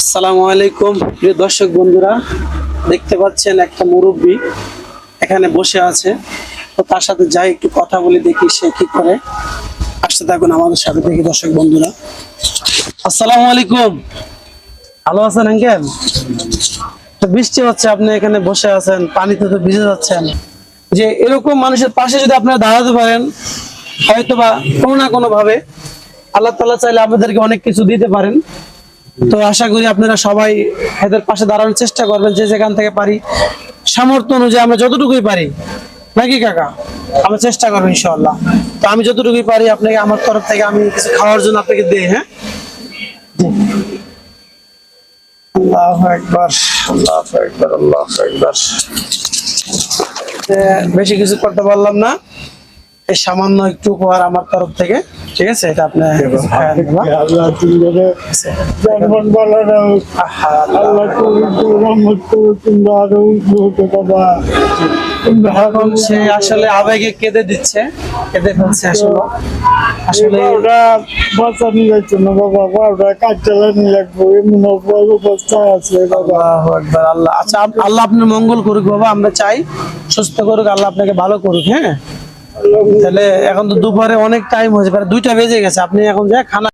আসসালামু আলাইকুম প্রিয় দর্শক বন্ধুরা, দেখতে পাচ্ছেন একটা মুরব্বী এখানে বসে আছে। তো তার সাথে যাই একটু কথা বলে দেখি সে কি করে। আসতে থাকুন আমাদের সাথে। দেখি দর্শক বন্ধুরা, আসসালামু আলাইকুম, ভালো আছেন আঙ্কেল? তো বৃষ্টি হচ্ছে, আপনি এখানে বসে আছেন, পানিতে তো ভিজে যাচ্ছেন। যে এরকম মানুষের পাশে যদি আপনারা দাঁড়াতে পারেন, হয়তোবা কোনো না কোনো ভাবে আল্লাহ তাআলা চাইলে আপনাদেরকে অনেক কিছু দিতে পারেন। তো আশা করি আপনারা সবাই এদের পাশে দাঁড়ানোর চেষ্টা করবেন, যে যেখান থেকে পারি, সামর্থ্য অনুযায়ী আমরা যতটুকুই পারি, নাকি কাকা? আমরা চেষ্টা করবো ইনশাআল্লাহ। তো আমি যতটুকুই পারি আপনাকে আমার তরফ থেকে আমি কিছু খাওয়ার জন্য আপনাকে দিই। হ্যাঁ, আল্লাহু আকবার, আল্লাহু আকবার, আল্লাহু আকবার। বেশি কিছু করতে পারলাম না, এই সামান্য একটু উপহার আমার তরফ থেকে, ঠিক আছে? এটা আপনি আল্লাহ তুমি জন্মন বলো না, আল্লাহ তুমি আরো বাবা। এখন সে আসলে আবেগে কেঁদে দিচ্ছে, কেঁদে ফেলছে আসলে। আসলে ওরা বাচ্চা নিয়ে যাচ্ছে না বাবা, ওরা কাজ চালানি লাগবে, এমন অবস্থা আছে বাবা। আল্লাহু আকবার, আল্লাহ। আচ্ছা, আল্লাহ আপনার মঙ্গল করুক বাবা, আমরা চাই সুস্থ করুক, আল্লাহ আপনাকে ভালো করুক। হ্যাঁ, তাহলে এখন তো দুপুরে অনেক টাইম হয়েছে, প্রায় 2টা বেজে গেছে, আপনি এখন যা খানা